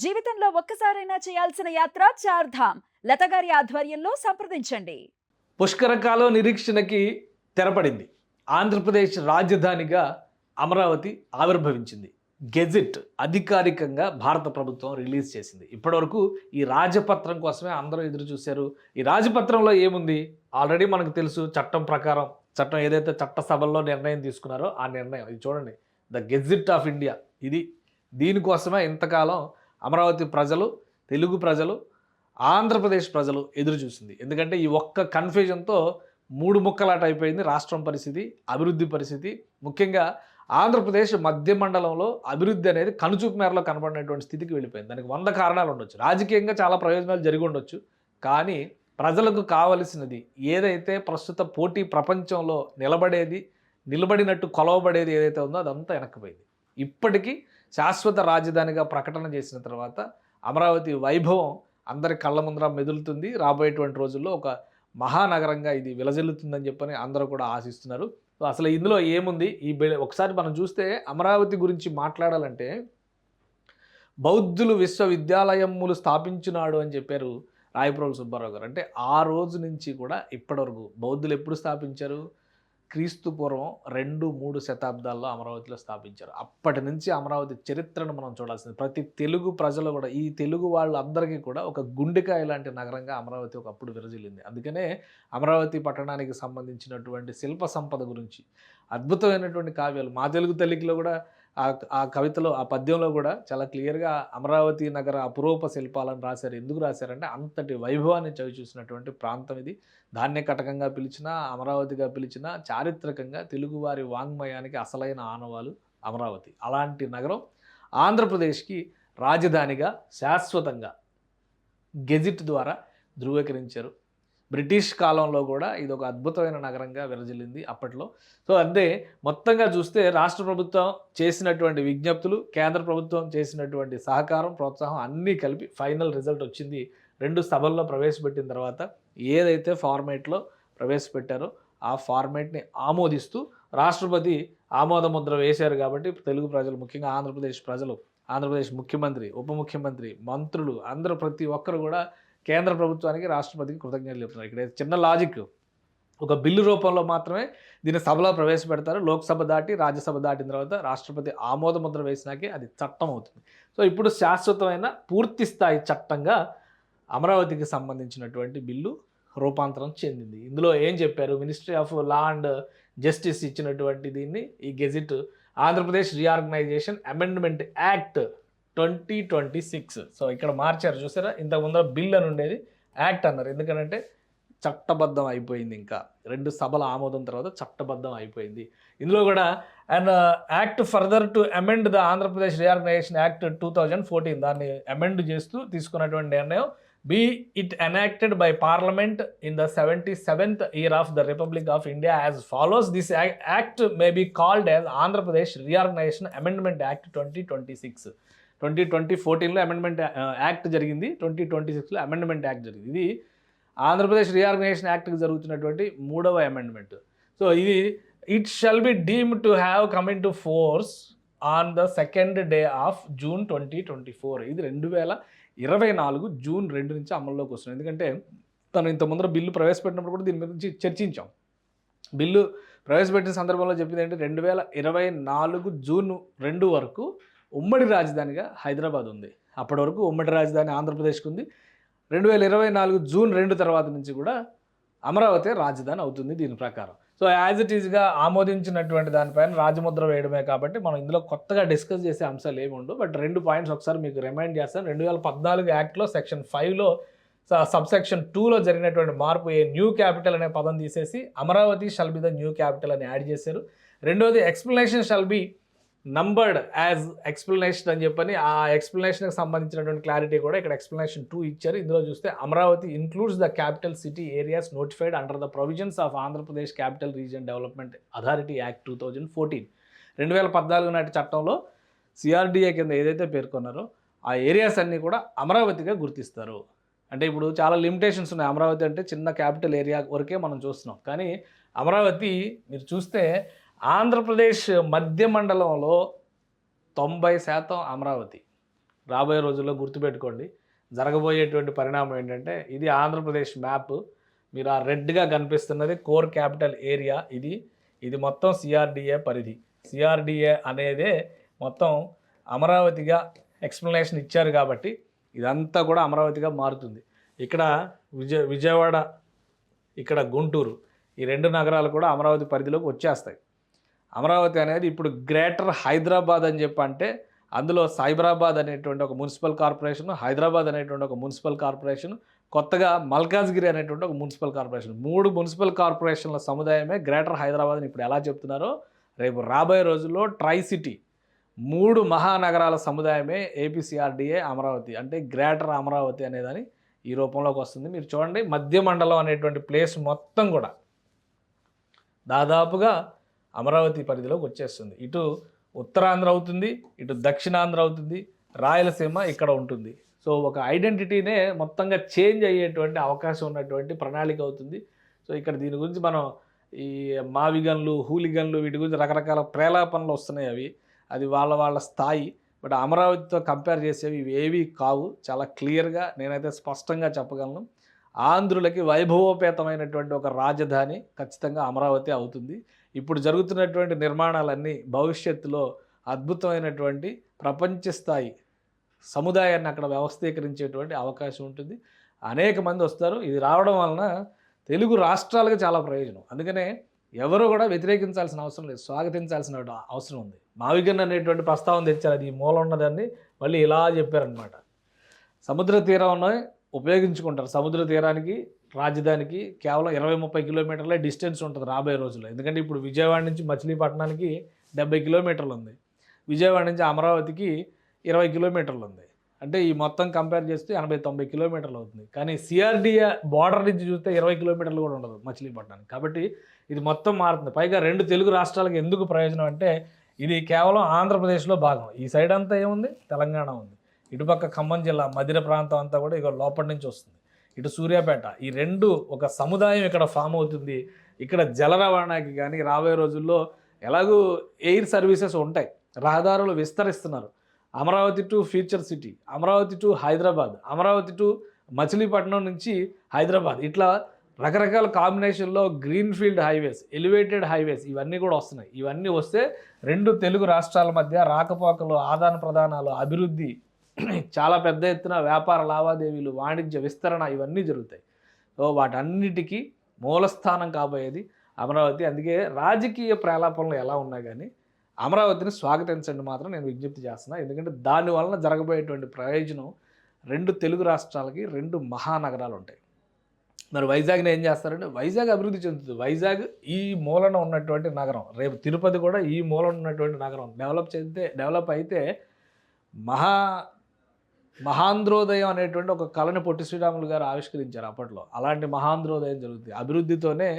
జీవితంలో ఒక్కసారైనా చేయాల్సిన యాత్ర చార్ధామ్. లతగారి ఆధ్వర్యంలో సంప్రదించండి. పుష్కరకాలం నిరీక్షణకి తెరపడింది. ఆంధ్రప్రదేశ్ రాజధానిగా అమరావతి ఆవిర్భవించింది. గెజిట్ అధికారికంగా భారత ప్రభుత్వం రిలీజ్ చేసింది. ఇప్పటివరకు ఈ రాజపత్రం కోసమే అందరూ ఎదురు చూశారు. ఈ రాజపత్రంలో ఏముంది? ఆల్రెడీ మనకు తెలుసు. చట్టం ఏదైతే చట్టసభల్లో నిర్ణయం తీసుకున్నారో ఆ నిర్ణయం ఇది చూడండి. The gazette of India. దీనికోసమే ఇంతకాలం అమరావతి ప్రజలు, తెలుగు ప్రజలు, ఆంధ్రప్రదేశ్ ప్రజలు ఎదురు చూసింది. ఎందుకంటే ఈ ఒక్క కన్ఫ్యూజన్తో మూడు ముక్కలాట అయిపోయింది రాష్ట్రం పరిస్థితి, అభివృద్ధి పరిస్థితి. ముఖ్యంగా ఆంధ్రప్రదేశ్ మధ్య మండలంలో అభివృద్ధి అనేది కనుచూపు మేరలో కనబడినటువంటి స్థితికి వెళ్ళిపోయింది. దానికి 100 కారణాలు ఉండొచ్చు. రాజకీయంగా చాలా ప్రయోజనాలు జరిగి ఉండొచ్చు. కానీ ప్రజలకు కావలసినది ఏదైతే ప్రస్తుత పోటీ ప్రపంచంలో నిలబడినట్టు కొలవబడేది ఏదైతే ఉందో అదంతా వెనక్కిపోయింది. ఇప్పటికీ శాశ్వత రాజధానిగా ప్రకటన చేసిన తర్వాత అమరావతి వైభవం అందరి కళ్ళ ముందర మెదులుతుంది. రాబోయేటువంటి రోజుల్లో ఒక మహానగరంగా ఇది విలజిల్లుతుందని చెప్పని అందరూ కూడా ఆశిస్తున్నారు. సో అసలు ఇందులో ఏముంది? ఒకసారి మనం చూస్తే అమరావతి గురించి మాట్లాడాలంటే బౌద్ధులు విశ్వవిద్యాలయములు స్థాపించినాడు అని చెప్పారు రాయప్రోలు సుబ్బారావు గారు. అంటే ఆ రోజు నుంచి కూడా ఇప్పటివరకు బౌద్ధులు ఎప్పుడు స్థాపించారు? క్రీస్తు పూర్వం 2-3 శతాబ్దాల్లో అమరావతిలో స్థాపించారు. అప్పటి నుంచి అమరావతి చరిత్రను మనం చూడాల్సింది. ప్రతి తెలుగు ప్రజలు కూడా, ఈ తెలుగు వాళ్ళందరికీ కూడా ఒక గుండెకాయ లాంటి నగరంగా అమరావతి ఒకప్పుడు విరజిల్లింది. అందుకనే అమరావతి పట్టణానికి సంబంధించినటువంటి శిల్ప సంపద గురించి అద్భుతమైనటువంటి కావ్యాలు మా తెలుగు తల్లికిలో కూడా ఆ కవితలో, ఆ పద్యంలో కూడా చాలా క్లియర్గా అమరావతి నగర అపురూప శిల్పాలను రాశారు. ఎందుకు రాశారంటే అంతటి వైభవాన్ని చవి చూసినటువంటి ప్రాంతం ఇది. ధాన్యకటకంగా పిలిచినా, అమరావతిగా పిలిచినా చారిత్రకంగా తెలుగువారి వాంగ్మయానికి అసలైన ఆనవాలు అమరావతి. అలాంటి నగరం ఆంధ్రప్రదేశ్కి రాజధానిగా శాశ్వతంగా గెజిట్ ద్వారా ధృవీకరించారు. బ్రిటిష్ కాలంలో కూడా ఇది ఒక అద్భుతమైన నగరంగా విరజిల్లింది అప్పట్లో. సో అంతే మొత్తంగా చూస్తే రాష్ట్ర ప్రభుత్వం చేసినటువంటి విజ్ఞప్తులు, కేంద్ర ప్రభుత్వం చేసినటువంటి సహకారం, ప్రోత్సాహం అన్నీ కలిపి ఫైనల్ రిజల్ట్ వచ్చింది. 2 సభల్లో ప్రవేశపెట్టిన తర్వాత ఏదైతే ఫార్మేట్లో ప్రవేశపెట్టారో ఆ ఫార్మేట్ని ఆమోదిస్తూ రాష్ట్రపతి ఆమోద ముద్ర వేశారు. కాబట్టి తెలుగు ప్రజలు, ముఖ్యంగా ఆంధ్రప్రదేశ్ ప్రజలు, ఆంధ్రప్రదేశ్ ముఖ్యమంత్రి, ఉప ముఖ్యమంత్రి, మంత్రులు అందరూ ప్రతి ఒక్కరు కూడా కేంద్ర ప్రభుత్వానికి, రాష్ట్రపతికి కృతజ్ఞతలు చెప్తున్నారు. ఇక్కడ చిన్న లాజిక్, ఒక బిల్లు రూపంలో మాత్రమే దీన్ని సభలో ప్రవేశపెడతారు. లోక్సభ దాటి రాజ్యసభ దాటిన తర్వాత రాష్ట్రపతి ఆమోద ముద్ర వేసినాకే అది చట్టం అవుతుంది. సో ఇప్పుడు శాశ్వతమైన పూర్తి స్థాయి చట్టంగా అమరావతికి సంబంధించినటువంటి బిల్లు రూపాంతరం చెందింది. ఇందులో ఏం చెప్పారు? Ministry of law and justice ఇచ్చినటువంటి దీన్ని, ఈ gazette Andhra Pradesh reorganisation amendment act 2026. So ఇక్కడ మార్చారు చూసారా. ఇంతకు ముందర బిల్ అని ఉండేది, యాక్ట్ అన్నారు. ఎందుకంటే చట్టబద్ధం అయిపోయింది. ఇంకా 2 సభల ఆమోదం తర్వాత చట్టబద్ధం అయిపోయింది. ఇందులో కూడా and act further to amend the Andhra Pradesh reorganisation act 2014 దాన్ని అమెండ్ చేస్తూ తీసుకున్నటువంటి నిర్ణయం, be it enacted by parliament in the 77th year of the Republic of India as follows. This act may be called as Andhra Pradesh reorganisation amendment act 2026. 2014లో amendment act జరిగింది, 2026లో amendment act జరిగింది. ఇది Andhra Pradesh reorganisation యాక్ట్కి జరుగుతున్నటువంటి 3వ అమెండ్మెంట్. సో ఇది it shall be deemed to have come in to force on the 2nd day of June 2024. ఇది 2024 June 2 నుంచి అమల్లోకి వస్తుంది. ఎందుకంటే తను ఇంత ముందర బిల్లు ప్రవేశపెట్టినప్పుడు కూడా దీని గురించి చర్చించాం. బిల్లు ప్రవేశపెట్టిన సందర్భంలో చెప్పింది ఏంటి, 2024 జూన్ 2 వరకు ఉమ్మడి రాజధానిగా హైదరాబాద్ ఉంది. అప్పటి వరకు ఉమ్మడి రాజధాని ఆంధ్రప్రదేశ్కి ఉంది. 2024 జూన్ 2 తర్వాత నుంచి కూడా అమరావతి రాజధాని అవుతుంది దీని ప్రకారం. సో యాజ్ ఇట్ ఈజ్గా ఆమోదించినటువంటి దానిపైన రాజముద్ర వేయడమే కాబట్టి మనం ఇందులో కొత్తగా డిస్కస్ చేసే అంశాలు ఏమి ఉండవు. బట్ 2 పాయింట్స్ ఒకసారి మీకు రిమైండ్ చేస్తాను. 2014 యాక్ట్లో సెక్షన్ 5లో సబ్సెక్షన్ 2లో జరిగినటువంటి మార్పు, ఏ న్యూ క్యాపిటల్ అనే పదం తీసేసి Amaravati shall be the new capital అని యాడ్ చేశారు. రెండోది explanation shall be numbered as explanation అని చెప్పని ఆ ఎక్స్ప్లెనేషన్కి సంబంధించినటువంటి క్లారిటీ కూడా ఇక్కడ ఎక్స్ప్లెనేషన్ 2 ఇచ్చారు. ఇందులో చూస్తే Amaravati includes the capital city areas notified under the provisions of Andhra Pradesh capital region development authority act 2014. 2014 నాటి చట్టంలో సిఆర్డిఏ కింద ఏదైతే పేర్కొన్నారో ఆ ఏరియాస్ అన్నీ కూడా అమరావతిగా గుర్తిస్తారు. అంటే ఇప్పుడు చాలా లిమిటేషన్స్ ఉన్నాయి. అమరావతి అంటే చిన్న క్యాపిటల్ ఏరియా వరకే మనం చూస్తున్నాం. కానీ అమరావతి మీరు చూస్తే ఆంధ్రప్రదేశ్ మధ్య మండలంలో 90% అమరావతి, రాబోయే రోజుల్లో గుర్తుపెట్టుకోండి. జరగబోయేటువంటి పరిణామం ఏంటంటే ఇది ఆంధ్రప్రదేశ్ మ్యాప్. మీరు ఆ రెడ్‌గా కనిపిస్తున్నది కోర్ క్యాపిటల్ ఏరియా ఇది. ఇది మొత్తం సిఆర్‌డిఏ పరిధి. సిఆర్‌డిఏ అనేదే మొత్తం అమరావతిగా ఎక్స్‌ప్లనేషన్ ఇచ్చారు కాబట్టి ఇదంతా కూడా అమరావతిగా మారుతుంది. ఇక్కడ విజయవాడ, ఇక్కడ గుంటూరు, ఈ 2 నగరాలు కూడా అమరావతి పరిధిలోకి వచ్చేస్తాయి. అమరావతి అనేది ఇప్పుడు గ్రేటర్ హైదరాబాద్ అని చెప్పి అంటే అందులో సైబరాబాద్ అనేటువంటి ఒక మున్సిపల్ కార్పొరేషన్, హైదరాబాద్ అనేటువంటి ఒక మున్సిపల్ కార్పొరేషన్, కొత్తగా మల్కాజ్గిరి అనేటువంటి ఒక మున్సిపల్ కార్పొరేషన్, 3 మున్సిపల్ కార్పొరేషన్ల సముదాయమే గ్రేటర్ హైదరాబాద్ అని ఇప్పుడు ఎలా చెప్తున్నారో రేపు రాబోయే రోజుల్లో ట్రై సిటీ 3 మహానగరాల సముదాయమే ఏపీసీఆర్డీఏ అమరావతి, అంటే గ్రేటర్ అమరావతి అనేదని ఈ రూపంలోకి వస్తుంది. మీరు చూడండి, మధ్య మండలం అనేటువంటి ప్లేస్ మొత్తం కూడా దాదాపుగా అమరావతి పరిధిలోకి వచ్చేస్తుంది. ఇటు ఉత్తరాంధ్ర అవుతుంది, ఇటు దక్షిణాంధ్ర అవుతుంది, రాయలసీమ ఇక్కడ ఉంటుంది. సో ఒక ఐడెంటిటీనే మొత్తంగా చేంజ్ అయ్యేటువంటి అవకాశం ఉన్నటువంటి ప్రణాళిక అవుతుంది. సో ఇక్కడ దీని గురించి మనం ఈ మావిగన్లు, హూలిగన్లు వీటి గురించి రకరకాల ప్రేలాపనలు వస్తున్నాయి. అది వాళ్ళ స్థాయి. బట్ అమరావతితో కంపేర్ చేసేవి ఇవి ఏవి కావు. చాలా క్లియర్గా నేనైతే స్పష్టంగా చెప్పగలను. ఆంధ్రులకి వైభవోపేతమైనటువంటి ఒక రాజధాని ఖచ్చితంగా అమరావతి అవుతుంది. ఇప్పుడు జరుగుతున్నటువంటి నిర్మాణాలన్నీ భవిష్యత్తులో అద్భుతమైనటువంటి ప్రపంచ స్థాయి సముదాయాన్ని అక్కడ వ్యవస్థీకరించేటువంటి అవకాశం ఉంటుంది. అనేక మంది వస్తారు. ఇది రావడం వలన తెలుగు రాష్ట్రాలకు చాలా ప్రయోజనం. అందుకనే ఎవరు కూడా వ్యతిరేకించాల్సిన అవసరం లేదు, స్వాగతించాల్సిన అవసరం ఉంది. మావిగన్ అనేటువంటి ప్రస్తావన తెచ్చారు, అది ఈ మూల ఉన్నదాన్ని మళ్ళీ ఇలా చెప్పారనమాట. సముద్ర తీరాన్ని ఉపయోగించుకుంటారు. సముద్ర తీరానికి రాజధానికి కేవలం 20-30 కిలోమీటర్లే డిస్టెన్స్ ఉంటుంది రాబోయే రోజుల్లో. ఎందుకంటే ఇప్పుడు విజయవాడ నుంచి మచిలీపట్నానికి 70 కిలోమీటర్లు ఉంది, విజయవాడ నుంచి అమరావతికి 20 కిలోమీటర్లు ఉంది. అంటే ఈ మొత్తం కంపేర్ చేస్తే 80-90 కిలోమీటర్లు అవుతుంది. కానీ సిఆర్డీఏ బార్డర్ నుంచి చూస్తే 20 కిలోమీటర్లు కూడా ఉండదు మచిలీపట్నానికి. కాబట్టి ఇది మొత్తం మారుతుంది. పైగా 2 తెలుగు రాష్ట్రాలకు ఎందుకు ప్రయోజనం అంటే ఇది కేవలం ఆంధ్రప్రదేశ్లో భాగం. ఈ సైడ్ అంతా ఏముంది, తెలంగాణ ఉంది. ఇటుపక్క ఖమ్మం జిల్లా మధిర ప్రాంతం అంతా కూడా ఇక లోపల నుంచి వస్తుంది. ఇటు సూర్యాపేట, ఈ 2 ఒక సముదాయం ఇక్కడ ఫామ్ అవుతుంది. ఇక్కడ జల రవాణాకి కానీ రాబోయే రోజుల్లో ఎలాగూ ఎయిర్ సర్వీసెస్ ఉంటాయి, రహదారులు విస్తరిస్తున్నారు. Amaravati to future city, Amaravati to Hyderabad, Amaravati to Machilipatnam నుంచి హైదరాబాద్, ఇట్లా రకరకాల కాంబినేషన్లో green field highways, elevated highways ఇవన్నీ కూడా వస్తున్నాయి. ఇవన్నీ వస్తే 2 తెలుగు రాష్ట్రాల మధ్య రాకపోకలు, ఆదాన ప్రదానాలు, అభివృద్ధి, చాలా పెద్ద ఎత్తున వ్యాపార లావాదేవీలు, వాణిజ్య విస్తరణ ఇవన్నీ జరుగుతాయి. సో వాటన్నిటికీ మూలస్థానం కాబోయేది అమరావతి. అందుకే రాజకీయ ప్రేలాపనలు ఎలా ఉన్నా కానీ అమరావతిని స్వాగతించండి మాత్రం నేను విజ్ఞప్తి చేస్తున్నా. ఎందుకంటే దానివలన జరగబోయేటువంటి ప్రయోజనం 2 తెలుగు రాష్ట్రాలకి 2 మహానగరాలు ఉంటాయి. మరి వైజాగ్ని ఏం చేస్తారంటే వైజాగ్ అభివృద్ధి చెందుతుంది. వైజాగ్ ఈ మూలన ఉన్నటువంటి నగరం, రేపు తిరుపతి కూడా ఈ మూలన ఉన్నటువంటి నగరం డెవలప్ అయితే మహాంధ్రోదయం అనేటువంటి ఒక కళని పొట్టి శ్రీరాములు గారు ఆవిష్కరించారు అప్పట్లో. అలాంటి మహాంధ్రోదయం జరుగుతుంది. అభివృద్ధితోనే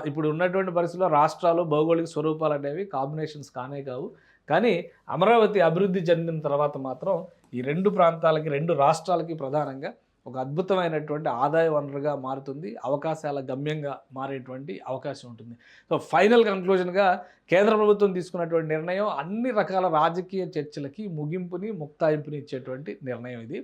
ఇప్పుడు ఉన్నటువంటి పరిస్థితుల్లో రాష్ట్రాలు భౌగోళిక స్వరూపాలు అనేవి కాంబినేషన్స్ కానే కావు. కానీ అమరావతి అభివృద్ధి చెందిన తర్వాత మాత్రం ఈ 2 ప్రాంతాలకి, 2 రాష్ట్రాలకి ప్రధానంగా ఒక అద్భుతమైనటువంటి ఆదాయ వనరుగా మారుతుంది, అవకాశాల గమ్యంగా మారేటువంటి అవకాశం ఉంటుంది. సో ఫైనల్ కంక్లూజన్గా కేంద్ర ప్రభుత్వం తీసుకున్నటువంటి నిర్ణయం అన్ని రకాల రాజకీయ చర్చలకి ముగింపుని, ముక్తాయింపుని ఇచ్చేటువంటి నిర్ణయం ఇది.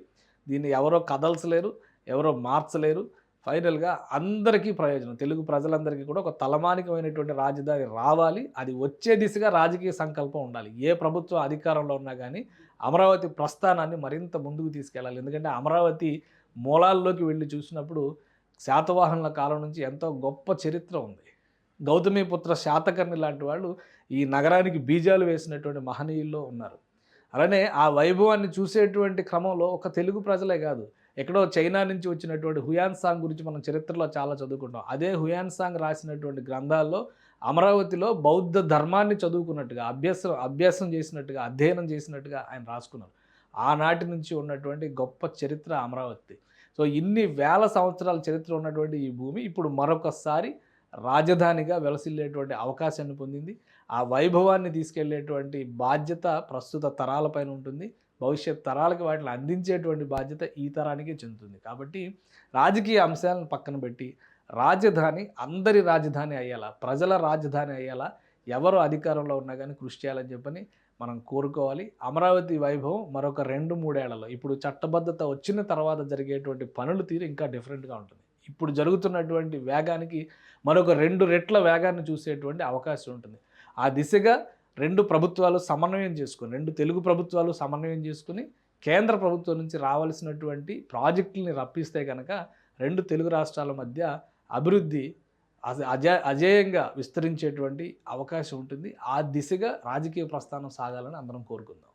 దీన్ని ఎవరో కదల్చలేరు, ఎవరో మార్చలేరు. ఫైనల్గా అందరికీ ప్రయోజనం, తెలుగు ప్రజలందరికీ కూడా ఒక తలమానికమైనటువంటి రాజధాని రావాలి. అది వచ్చే దిశగా రాజకీయ సంకల్పం ఉండాలి. ఏ ప్రభుత్వం అధికారంలో ఉన్నా కానీ అమరావతి ప్రస్థానాన్ని మరింత ముందుకు తీసుకెళ్ళాలి. ఎందుకంటే అమరావతి మూలాల్లోకి వెళ్ళి చూసినప్పుడు శాతవాహనుల కాలం నుంచి ఎంతో గొప్ప చరిత్ర ఉంది. గౌతమిపుత్ర శాతకర్ణి లాంటి వాళ్ళు ఈ నగరానికి బీజాలు వేసినటువంటి మహనీయుల్లో ఉన్నారు. అలానే ఆ వైభవాన్ని చూసేటువంటి క్రమంలో ఒక తెలుగు ప్రజలే కాదు, ఎక్కడో చైనా నుంచి వచ్చినటువంటి హుయాన్ సాంగ్ గురించి మనం చరిత్రలో చాలా చదువుకుంటాం. అదే హుయాన్ సాంగ్ రాసినటువంటి గ్రంథాల్లో అమరావతిలో బౌద్ధ ధర్మాన్ని చదువుకున్నట్టుగా, అభ్యాసం చేసినట్టుగా, అధ్యయనం చేసినట్టుగా ఆయన రాసుకున్నారు. ఆనాటి నుంచి ఉన్నటువంటి గొప్ప చరిత్ర అమరావతి. సో ఇన్ని వేల సంవత్సరాల చరిత్ర ఉన్నటువంటి ఈ భూమి ఇప్పుడు మరొకసారి రాజధానిగా వెలసిల్లేటువంటి అవకాశాన్ని పొందింది. ఆ వైభవాన్ని తీసుకెళ్లేటువంటి బాధ్యత ప్రస్తుత తరాలపైన ఉంటుంది. భవిష్యత్ తరాలకి వాటిని అందించేటువంటి బాధ్యత ఈ తరానికి చెందుతుంది. కాబట్టి రాజకీయ అంశాలను పక్కన పెట్టి రాజధాని అందరి రాజధాని అయ్యేలా, ప్రజల రాజధాని అయ్యేలా ఎవరు అధికారంలో ఉన్నా కానీ కృషి చేయాలని చెప్పని మనం కోరుకోవాలి. అమరావతి వైభవం మరొక 2-3 ఏళ్లలో, ఇప్పుడు చట్టబద్ధత వచ్చిన తర్వాత జరిగేటువంటి పనుల తీరు ఇంకా డిఫరెంట్గా ఉంటుంది. ఇప్పుడు జరుగుతున్నటువంటి వేగానికి మరొక 2 రెట్ల వేగాన్ని చూసేటువంటి అవకాశం ఉంటుంది. ఆ దిశగా 2 ప్రభుత్వాలు సమన్వయం చేసుకొని, 2 తెలుగు ప్రభుత్వాలు సమన్వయం చేసుకుని కేంద్ర ప్రభుత్వం నుంచి రావాల్సినటువంటి ప్రాజెక్టుల్ని రప్పిస్తే కనుక 2 తెలుగు రాష్ట్రాల మధ్య అభివృద్ధి అజేయంగా విస్తరించేటువంటి అవకాశం ఉంటుంది. ఆ దిశగా రాజకీయ ప్రస్థానం సాగాలని అందరం కోరుకుందాం.